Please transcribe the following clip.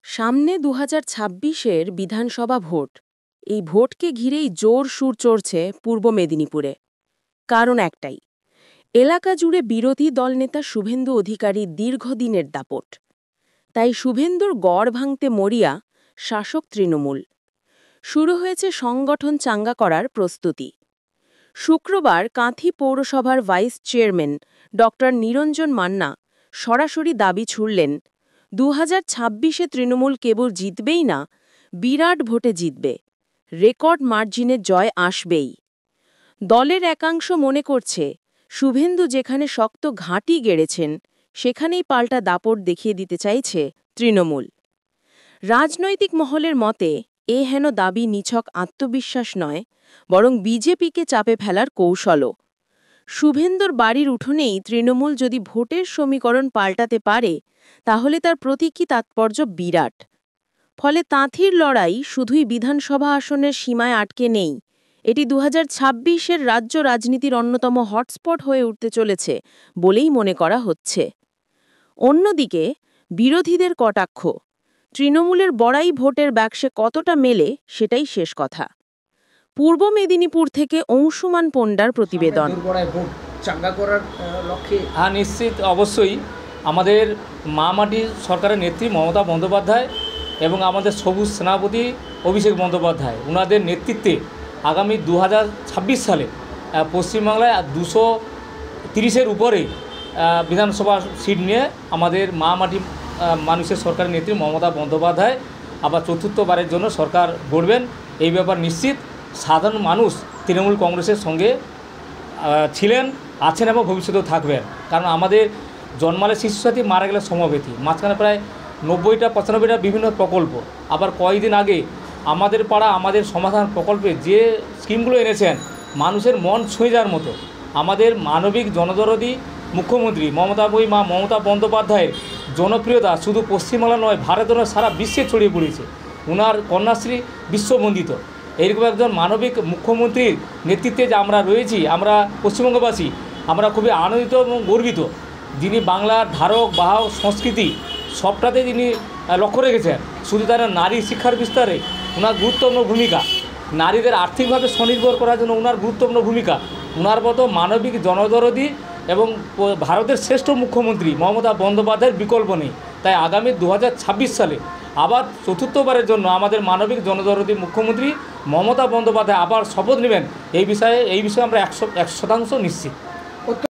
সামনে ২০২৬-এর বিধানসভা ভোট। এই ভোটকে ঘিরেই জোর সুর চড়ছে পূর্ব মেদিনীপুরে। কারণ একটাই, এলাকা জুড়ে বিরোধী দলনেতা শুভেন্দু অধিকারীর দীর্ঘদিনের দাপট। তাই শুভেন্দুর গড় ভাঙতে মরিয়া শাসক তৃণমূল। শুরু হয়েছে সংগঠন চাঙ্গা করার প্রস্তুতি। শুক্রবার কাঁথি পৌরসভার ভাইস চেয়ারম্যান ড নিরঞ্জন মান্না সরাসরি দাবি ছুড়লেন, ২০২৬-এ তৃণমূল কেবল জিতবেই না, বিরাট ভোটে জিতবে, রেকর্ড মার্জিনে জয় আসবেই। দলের একাংশ মনে করছে, শুভেন্দু যেখানে শক্ত ঘাঁটি গেড়েছেন সেখানেই পাল্টা দাপট দেখিয়ে দিতে চাইছে তৃণমূল। রাজনৈতিক মহলের মতে এ হেন দাবি নিছক আত্মবিশ্বাস নয়, বরং বিজেপিকে চাপে ফেলার কৌশলও। শুভেন্দুর বাড়ির উঠোনেই তৃণমূল যদি ভোটের সমীকরণ পাল্টাতে পারে, তাহলে তার প্রতীকী তাৎপর্য বিরাট। ফলে তাঁতির লড়াই শুধুই বিধানসভা আসনের সীমায় আটকে নেই, এটি ২০২৬-এর রাজ্য রাজনীতির অন্যতম হটস্পট হয়ে উঠতে চলেছে বলেই মনে করা হচ্ছে। অন্যদিকে বিরোধীদের কটাক্ষ, তৃণমূলের বড়াই ভোটের বাক্সে কতটা মেলে সেটাই শেষ কথা। পূর্ব মেদিনীপুর থেকে অংশুমান পণ্ডার প্রতিবেদন। হ্যাঁ, নিশ্চিত, অবশ্যই। আমাদের মা মাটির সরকারের নেত্রী মমতা বন্দ্যোপাধ্যায় এবং আমাদের সবুজ সেনাপতি অভিষেক বন্দ্যোপাধ্যায়, ওনাদের নেতৃত্বে আগামী ২০২৬ সালে পশ্চিমবাংলায় ২30-এর উপরে বিধানসভা সিট নিয়ে আমাদের মা মাটি মানুষের সরকারের নেত্রী মমতা বন্দ্যোপাধ্যায় আবার চতুর্থবারের জন্য সরকার গড়বেন। এই ব্যাপার নিশ্চিত। সাধারণ মানুষ তৃণমূল কংগ্রেসের সঙ্গে ছিলেন, আছেন এবং ভবিষ্যতেও থাকবেন। কারণ আমাদের জন্মালে শিশুসাথী, মারা গেলে সমবেতী, মাঝখানে প্রায় ৯০টা-৯৫টা বিভিন্ন প্রকল্প। আবার কয়েকদিন আগে আমাদের পাড়া আমাদের সমাধান প্রকল্পে যে স্কিমগুলো এনেছেন, মানুষের মন ছুঁয়ে যাওয়ার মতো। আমাদের মানবিক জনদরদী মুখ্যমন্ত্রী মা মমতা বন্দ্যোপাধ্যায়ের জনপ্রিয়তা শুধু পশ্চিমবাংলা নয়, ভারত নয়, সারা বিশ্বে ছড়িয়ে পড়েছে। ওনার কন্যাশ্রী বিশ্ববন্দিত। এইরকম একজন মানবিক মুখ্যমন্ত্রীর নেতৃত্বে যে আমরা রয়েছি, আমরা পশ্চিমবঙ্গবাসী, আমরা খুবই আনন্দিত এবং গর্বিত। যিনি বাংলার ধারক বাহক সংস্কৃতি সবটাতে যিনি লক্ষ্য রেখেছেন। শুধু তারা নারী শিক্ষার বিস্তারে ওনার গুরুত্বপূর্ণ ভূমিকা, নারীদের আর্থিকভাবে স্বনির্ভর করার জন্য ওনার গুরুত্বপূর্ণ ভূমিকা। ওনার মতো মানবিক জনদরদী এবং ভারতের শ্রেষ্ঠ মুখ্যমন্ত্রী মমতা বন্দ্যোপাধ্যায়ের বিকল্প নেই। তাই আগামী ২০২৬ সালে আবার চতুর্থবারের জন্য আমাদের মানবিক জনদরদী মুখ্যমন্ত্রী মমতা বন্দ্যোপাধ্যায় আবার শপথ নেবেন। এই বিষয়ে আমরা ১০০% নিশ্চিত।